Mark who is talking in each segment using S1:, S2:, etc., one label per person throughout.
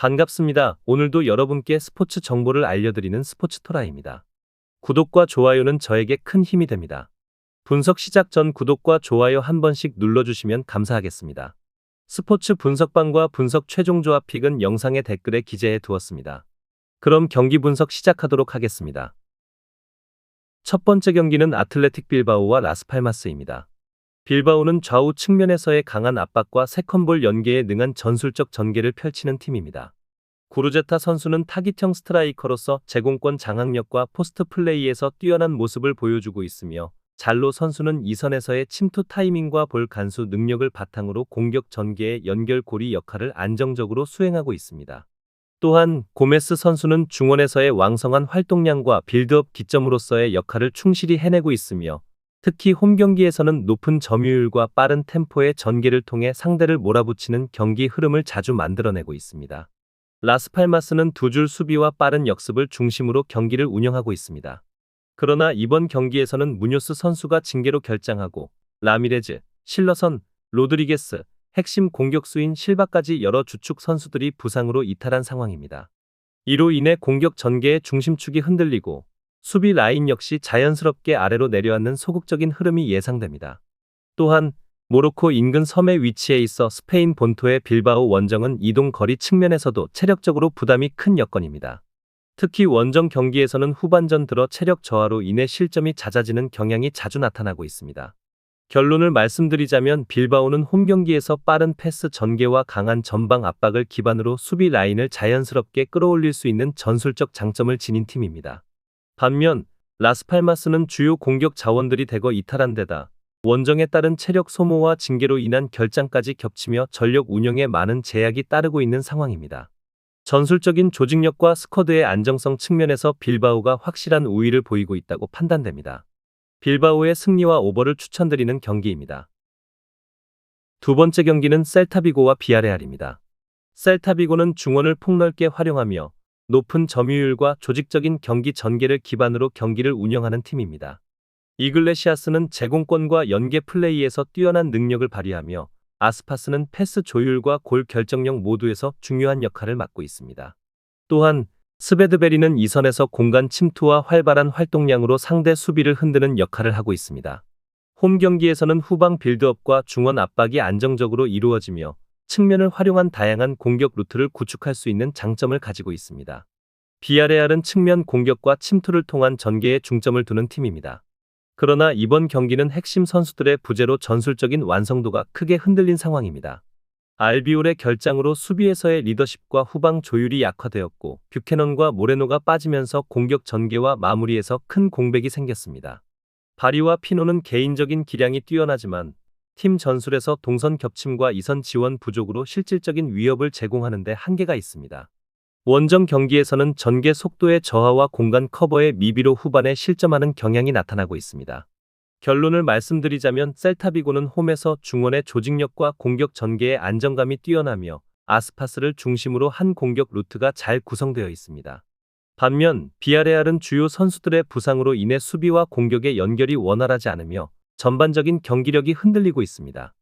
S1: 반갑습니다. 오늘도 여러분께 스포츠 정보를 알려드리는 스포츠토라입니다. 구독과 좋아요는 저에게 큰 힘이 됩니다. 분석 시작 전 구독과 좋아요 한 번씩 눌러주시면 감사하겠습니다. 스포츠 분석방과 분석 최종 조합 픽은 영상의 댓글에 기재해 두었습니다. 그럼 경기 분석 시작하도록 하겠습니다. 첫 번째 경기는 아틀레틱 빌바오와 라스팔마스입니다. 빌바오는 좌우 측면에서의 강한 압박과 세컨볼 연계에 능한 전술적 전개를 펼치는 팀입니다. 구르제타 선수는 타깃형 스트라이커로서 제공권 장악력과 포스트 플레이에서 뛰어난 모습을 보여주고 있으며, 잘로 선수는 이선에서의 침투 타이밍과 볼 간수 능력을 바탕으로 공격 전개의 연결고리 역할을 안정적으로 수행하고 있습니다. 또한 고메스 선수는 중원에서의 왕성한 활동량과 빌드업 기점으로서의 역할을 충실히 해내고 있으며, 특히 홈 경기에서는 높은 점유율과 빠른 템포의 전개를 통해 상대를 몰아붙이는 경기 흐름을 자주 만들어내고 있습니다. 라스팔마스는 두 줄 수비와 빠른 역습을 중심으로 경기를 운영하고 있습니다. 그러나 이번 경기에서는 무뇨스 선수가 징계로 결장하고 라미레즈, 실러선, 로드리게스, 핵심 공격수인 실바까지 여러 주축 선수들이 부상으로 이탈한 상황입니다. 이로 인해 공격 전개의 중심축이 흔들리고 수비 라인 역시 자연스럽게 아래로 내려앉는 소극적인 흐름이 예상됩니다. 또한 모로코 인근 섬에 위치해 있어 스페인 본토의 빌바오 원정은 이동 거리 측면에서도 체력적으로 부담이 큰 여건입니다. 특히 원정 경기에서는 후반전 들어 체력 저하로 인해 실점이 잦아지는 경향이 자주 나타나고 있습니다. 결론을 말씀드리자면 빌바오는 홈 경기에서 빠른 패스 전개와 강한 전방 압박을 기반으로 수비 라인을 자연스럽게 끌어올릴 수 있는 전술적 장점을 지닌 팀입니다. 반면 라스팔마스는 주요 공격 자원들이 대거 이탈한 데다 원정에 따른 체력 소모와 징계로 인한 결장까지 겹치며 전력 운영에 많은 제약이 따르고 있는 상황입니다. 전술적인 조직력과 스쿼드의 안정성 측면에서 빌바오가 확실한 우위를 보이고 있다고 판단됩니다. 빌바오의 승리와 오버를 추천드리는 경기입니다. 두 번째 경기는 셀타비고와 비아레알입니다. 셀타비고는 중원을 폭넓게 활용하며 높은 점유율과 조직적인 경기 전개를 기반으로 경기를 운영하는 팀입니다. 이글레시아스는 제공권과 연계 플레이에서 뛰어난 능력을 발휘하며 아스파스는 패스 조율과 골 결정력 모두에서 중요한 역할을 맡고 있습니다. 또한 스베드베리는 이선에서 공간 침투와 활발한 활동량으로 상대 수비를 흔드는 역할을 하고 있습니다. 홈 경기에서는 후방 빌드업과 중원 압박이 안정적으로 이루어지며 측면을 활용한 다양한 공격 루트를 구축할 수 있는 장점을 가지고 있습니다. 비아레알은 측면 공격과 침투를 통한 전개에 중점을 두는 팀입니다. 그러나 이번 경기는 핵심 선수들의 부재로 전술적인 완성도가 크게 흔들린 상황입니다. 알비올의 결장으로 수비에서의 리더십과 후방 조율이 약화되었고, 뷰캐넌과 모레노가 빠지면서 공격 전개와 마무리에서 큰 공백이 생겼습니다. 바리와 피노는 개인적인 기량이 뛰어나지만 팀 전술에서 동선 겹침과 이선 지원 부족으로 실질적인 위협을 제공하는 데 한계가 있습니다. 원정 경기에서는 전개 속도의 저하와 공간 커버의 미비로 후반에 실점하는 경향이 나타나고 있습니다. 결론을 말씀드리자면 셀타비고는 홈에서 중원의 조직력과 공격 전개의 안정감이 뛰어나며 아스파스를 중심으로 한 공격 루트가 잘 구성되어 있습니다. 반면 비아레알은 주요 선수들의 부상으로 인해 수비와 공격의 연결이 원활하지 않으며 전반적인 경기력이 흔들리고 있습니다.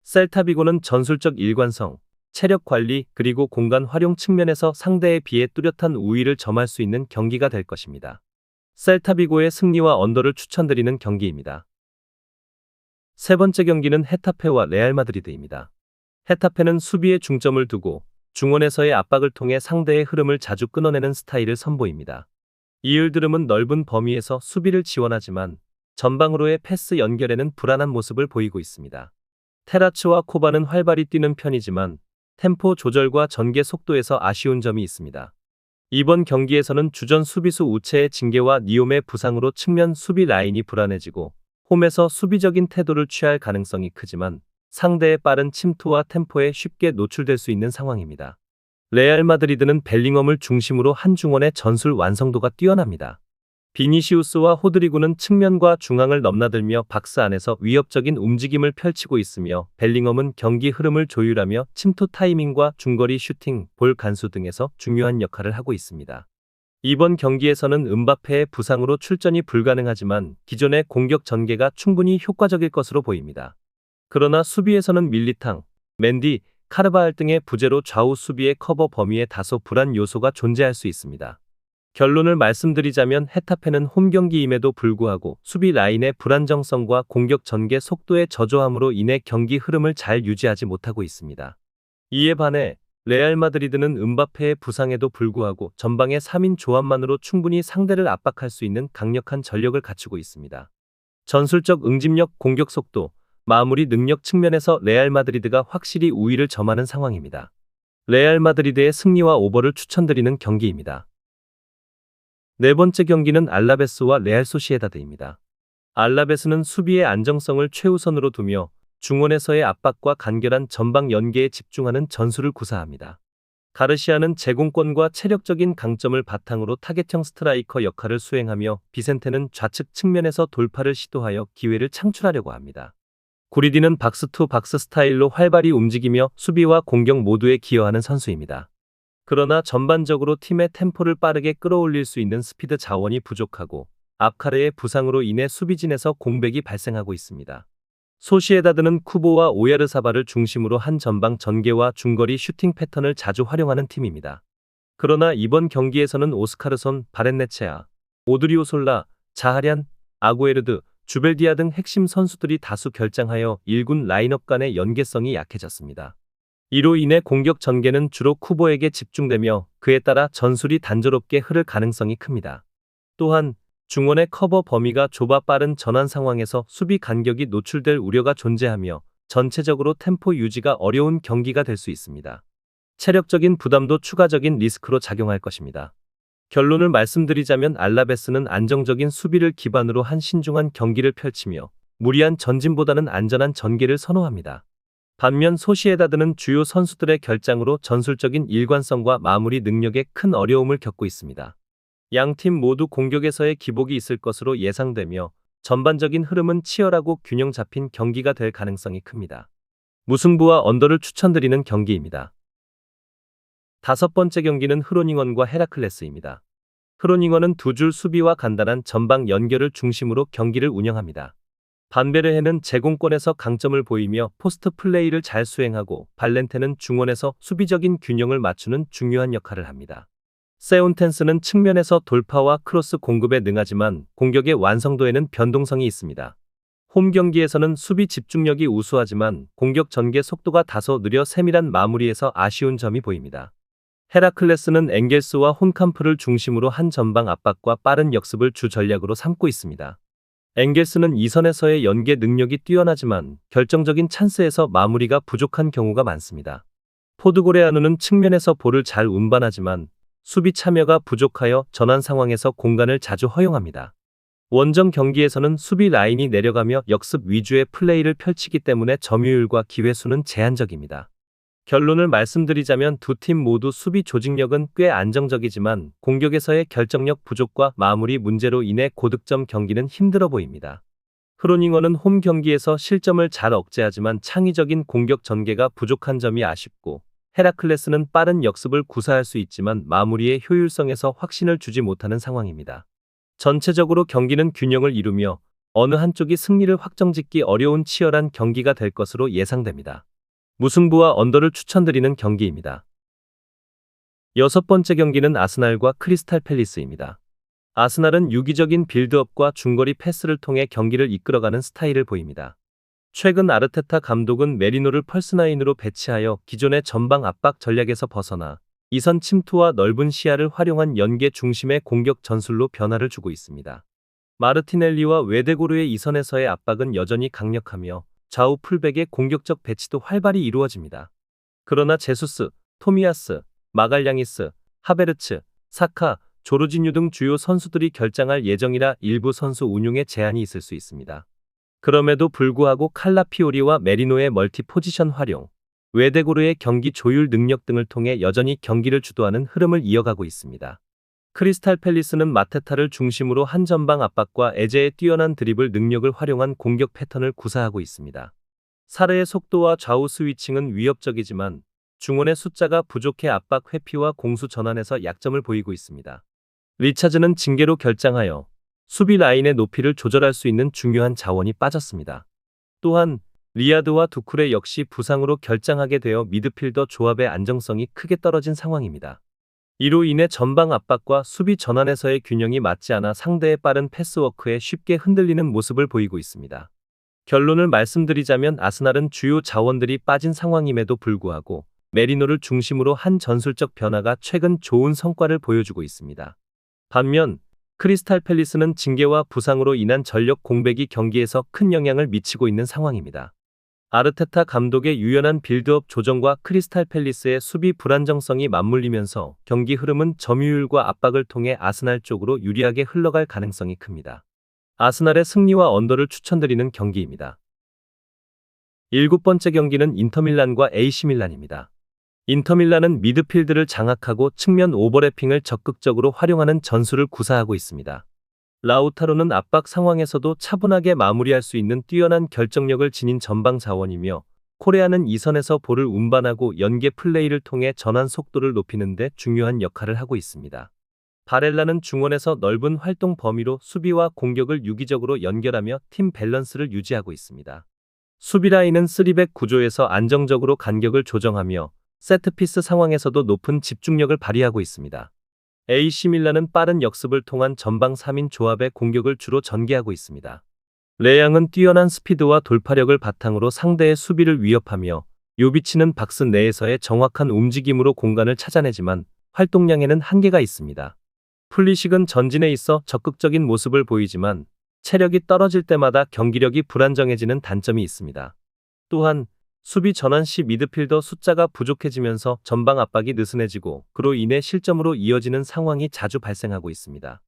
S1: 셀타비고는 전술적 일관성, 체력 관리 그리고 공간 활용 측면에서 상대에 비해 뚜렷한 우위를 점할 수 있는 경기가 될 것입니다. 셀타비고의 승리와 언더를 추천드리는 경기입니다. 세 번째 경기는 헤타페와 레알 마드리드입니다. 헤타페는 수비에 중점을 두고 중원에서의 압박을 통해 상대의 흐름을 자주 끊어내는 스타일을 선보입니다. 이을드름은 넓은 범위에서 수비를 지원하지만 전방으로의 패스 연결에는 불안한 모습을 보이고 있습니다. 테라츠와 코바는 활발히 뛰는 편이지만 템포 조절과 전개 속도에서 아쉬운 점이 있습니다. 이번 경기에서는 주전 수비수 우체의 징계와 니옴의 부상으로 측면 수비 라인이 불안해지고 홈에서 수비적인 태도를 취할 가능성이 크지만 상대의 빠른 침투와 템포에 쉽게 노출될 수 있는 상황입니다. 레알 마드리드는 벨링엄을 중심으로 한 중원의 전술 완성도가 뛰어납니다. 비니시우스와 호드리구는 측면과 중앙을 넘나들며 박스 안에서 위협적인 움직임을 펼치고 있으며 벨링엄은 경기 흐름을 조율하며 침투 타이밍과 중거리 슈팅, 볼 간수 등에서 중요한 역할을 하고 있습니다. 이번 경기에서는 음바페의 부상으로 출전이 불가능하지만 기존의 공격 전개가 충분히 효과적일 것으로 보입니다. 그러나 수비에서는 밀리탕, 맨디, 카르바할 등의 부재로 좌우 수비의 커버 범위에 다소 불안 요소가 존재할 수 있습니다. 결론을 말씀드리자면 헤타페는 홈 경기임에도 불구하고 수비 라인의 불안정성과 공격 전개 속도의 저조함으로 인해 경기 흐름을 잘 유지하지 못하고 있습니다. 이에 반해 레알 마드리드는 음바페의 부상에도 불구하고 전방의 3인 조합만으로 충분히 상대를 압박할 수 있는 강력한 전력을 갖추고 있습니다. 전술적 응집력, 공격 속도, 마무리 능력 측면에서 레알 마드리드가 확실히 우위를 점하는 상황입니다. 레알 마드리드의 승리와 오버를 추천드리는 경기입니다. 네 번째 경기는 알라베스와 레알 소시에다드입니다. 알라베스는 수비의 안정성을 최우선으로 두며 중원에서의 압박과 간결한 전방 연계에 집중하는 전술을 구사합니다. 가르시아는 제공권과 체력적인 강점을 바탕으로 타겟형 스트라이커 역할을 수행하며 비센테는 좌측 측면에서 돌파를 시도하여 기회를 창출하려고 합니다. 구리디는 박스 투 박스 스타일로 활발히 움직이며 수비와 공격 모두에 기여하는 선수입니다. 그러나 전반적으로 팀의 템포를 빠르게 끌어올릴 수 있는 스피드 자원이 부족하고 압카레의 부상으로 인해 수비진에서 공백이 발생하고 있습니다. 소시에다드는 쿠보와 오야르사발을 중심으로 한 전방 전개와 중거리 슈팅 패턴을 자주 활용하는 팀입니다. 그러나 이번 경기에서는 오스카르손, 바렌네체아, 오드리오솔라, 자하리안, 아구에르드, 주벨디아 등 핵심 선수들이 다수 결장하여 1군 라인업 간의 연계성이 약해졌습니다. 이로 인해 공격 전개는 주로 쿠보에게 집중되며 그에 따라 전술이 단조롭게 흐를 가능성이 큽니다. 또한 중원의 커버 범위가 좁아 빠른 전환 상황에서 수비 간격이 노출될 우려가 존재하며 전체적으로 템포 유지가 어려운 경기가 될 수 있습니다. 체력적인 부담도 추가적인 리스크로 작용할 것입니다. 결론을 말씀드리자면 알라베스는 안정적인 수비를 기반으로 한 신중한 경기를 펼치며 무리한 전진보다는 안전한 전개를 선호합니다. 반면 소시에다드는 주요 선수들의 결장으로 전술적인 일관성과 마무리 능력에 큰 어려움을 겪고 있습니다. 양팀 모두 공격에서의 기복이 있을 것으로 예상되며 전반적인 흐름은 치열하고 균형 잡힌 경기가 될 가능성이 큽니다. 무승부와 언더를 추천드리는 경기입니다. 다섯 번째 경기는 흐로닝원과 헤라클레스입니다. 흐로닝원은 두 줄 수비와 간단한 전방 연결을 중심으로 경기를 운영합니다. 반베르헤는 제공권에서 강점을 보이며 포스트 플레이를 잘 수행하고 발렌테는 중원에서 수비적인 균형을 맞추는 중요한 역할을 합니다. 세운텐스는 측면에서 돌파와 크로스 공급에 능하지만 공격의 완성도에는 변동성이 있습니다. 홈 경기에서는 수비 집중력이 우수하지만 공격 전개 속도가 다소 느려 세밀한 마무리에서 아쉬운 점이 보입니다. 헤라클레스는 엥겔스와 혼캄프를 중심으로 한 전방 압박과 빠른 역습을 주 전략으로 삼고 있습니다. 엥겔스는 이선에서의 연계 능력이 뛰어나지만 결정적인 찬스에서 마무리가 부족한 경우가 많습니다. 포드고레아누는 측면에서 볼을 잘 운반하지만 수비 참여가 부족하여 전환 상황에서 공간을 자주 허용합니다. 원정 경기에서는 수비 라인이 내려가며 역습 위주의 플레이를 펼치기 때문에 점유율과 기회 수는 제한적입니다. 결론을 말씀드리자면 두 팀 모두 수비 조직력은 꽤 안정적이지만 공격에서의 결정력 부족과 마무리 문제로 인해 고득점 경기는 힘들어 보입니다. 흐로닝원은 홈 경기에서 실점을 잘 억제하지만 창의적인 공격 전개가 부족한 점이 아쉽고 헤라클레스는 빠른 역습을 구사할 수 있지만 마무리의 효율성에서 확신을 주지 못하는 상황입니다. 전체적으로 경기는 균형을 이루며 어느 한쪽이 승리를 확정짓기 어려운 치열한 경기가 될 것으로 예상됩니다. 무승부와 언더를 추천드리는 경기입니다. 여섯 번째 경기는 아스날과 크리스탈 팰리스입니다. 아스날은 유기적인 빌드업과 중거리 패스를 통해 경기를 이끌어가는 스타일을 보입니다. 최근 아르테타 감독은 메리노를 펄스나인으로 배치하여 기존의 전방 압박 전략에서 벗어나 이선 침투와 넓은 시야를 활용한 연계 중심의 공격 전술로 변화를 주고 있습니다. 마르티넬리와 웨데고르의 이선에서의 압박은 여전히 강력하며 좌우 풀백의 공격적 배치도 활발히 이루어집니다. 그러나 제수스, 토미야스, 마갈량이스, 하베르츠, 사카, 조르지뉴 등 주요 선수들이 결장할 예정이라 일부 선수 운용에 제한이 있을 수 있습니다. 그럼에도 불구하고 칼라피오리와 메리노의 멀티 포지션 활용, 웨데고르의 경기 조율 능력 등을 통해 여전히 경기를 주도하는 흐름을 이어가고 있습니다. 크리스탈 팰리스는 마테타를 중심으로 한 전방 압박과 에제의 뛰어난 드리블 능력을 활용한 공격 패턴을 구사하고 있습니다. 사르의 속도와 좌우 스위칭은 위협적이지만 중원의 숫자가 부족해 압박 회피와 공수 전환에서 약점을 보이고 있습니다. 리차즈는 징계로 결장하여 수비 라인의 높이를 조절할 수 있는 중요한 자원이 빠졌습니다. 또한 리아드와 두쿠레 역시 부상으로 결장하게 되어 미드필더 조합의 안정성이 크게 떨어진 상황입니다. 이로 인해 전방 압박과 수비 전환에서의 균형이 맞지 않아 상대의 빠른 패스워크에 쉽게 흔들리는 모습을 보이고 있습니다. 결론을 말씀드리자면 아스날은 주요 자원들이 빠진 상황임에도 불구하고 메리노를 중심으로 한 전술적 변화가 최근 좋은 성과를 보여주고 있습니다. 반면 크리스탈 팰리스는 징계와 부상으로 인한 전력 공백이 경기에서 큰 영향을 미치고 있는 상황입니다. 아르테타 감독의 유연한 빌드업 조정과 크리스탈 팰리스의 수비 불안정성이 맞물리면서 경기 흐름은 점유율과 압박을 통해 아스날 쪽으로 유리하게 흘러갈 가능성이 큽니다. 아스날의 승리와 언더를 추천드리는 경기입니다. 7번째 경기는 인터밀란과 AC밀란입니다. 인터밀란은 미드필드를 장악하고 측면 오버래핑을 적극적으로 활용하는 전술을 구사하고 있습니다. 라우타로는 압박 상황에서도 차분하게 마무리할 수 있는 뛰어난 결정력을 지닌 전방 자원이며 코레아는 이선에서 볼을 운반하고 연계 플레이를 통해 전환 속도를 높이는 데 중요한 역할을 하고 있습니다. 바렐라는 중원에서 넓은 활동 범위로 수비와 공격을 유기적으로 연결하며 팀 밸런스를 유지하고 있습니다. 수비 라인은 3백 구조에서 안정적으로 간격을 조정하며 세트피스 상황에서도 높은 집중력을 발휘하고 있습니다. AC밀란은 빠른 역습을 통한 전방 3인 조합의 공격을 주로 전개하고 있습니다. 레앙은 뛰어난 스피드와 돌파력을 바탕으로 상대의 수비를 위협하며 요비치는 박스 내에서의 정확한 움직임으로 공간을 찾아내지만 활동량에는 한계가 있습니다. 플리식은 전진에 있어 적극적인 모습을 보이지만 체력이 떨어질 때마다 경기력이 불안정해지는 단점이 있습니다. 또한 수비 전환 시 미드필더 숫자가 부족해지면서 전방 압박이 느슨해지고 그로 인해 실점으로 이어지는 상황이 자주 발생하고 있습니다.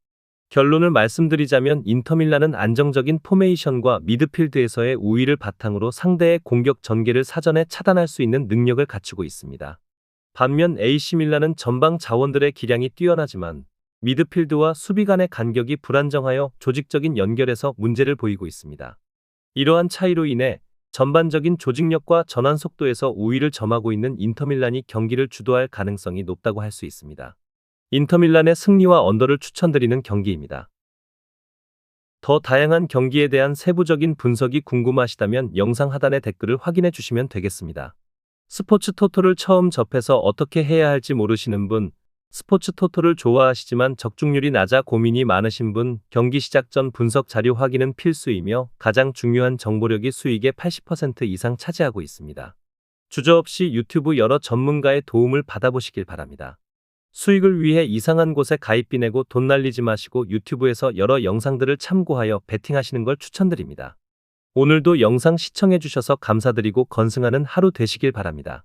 S1: 결론을 말씀드리자면 인터밀란은 안정적인 포메이션과 미드필드에서의 우위를 바탕으로 상대의 공격 전개를 사전에 차단할 수 있는 능력을 갖추고 있습니다. 반면 AC밀란은 전방 자원들의 기량이 뛰어나지만 미드필드와 수비 간의 간격이 불안정하여 조직적인 연결에서 문제를 보이고 있습니다. 이러한 차이로 인해 전반적인 조직력과 전환 속도에서 우위를 점하고 있는 인터밀란이 경기를 주도할 가능성이 높다고 할 수 있습니다. 인터밀란의 승리와 언더를 추천드리는 경기입니다. 더 다양한 경기에 대한 세부적인 분석이 궁금하시다면 영상 하단의 댓글을 확인해 주시면 되겠습니다. 스포츠 토토를 처음 접해서 어떻게 해야 할지 모르시는 분, 스포츠 토토를 좋아하시지만 적중률이 낮아 고민이 많으신 분, 경기 시작 전 분석 자료 확인은 필수이며 가장 중요한 정보력이 수익의 80% 이상 차지하고 있습니다. 주저없이 유튜브 여러 전문가의 도움을 받아보시길 바랍니다. 수익을 위해 이상한 곳에 가입비 내고 돈 날리지 마시고 유튜브에서 여러 영상들을 참고하여 베팅하시는 걸 추천드립니다. 오늘도 영상 시청해주셔서 감사드리고 건승하는 하루 되시길 바랍니다.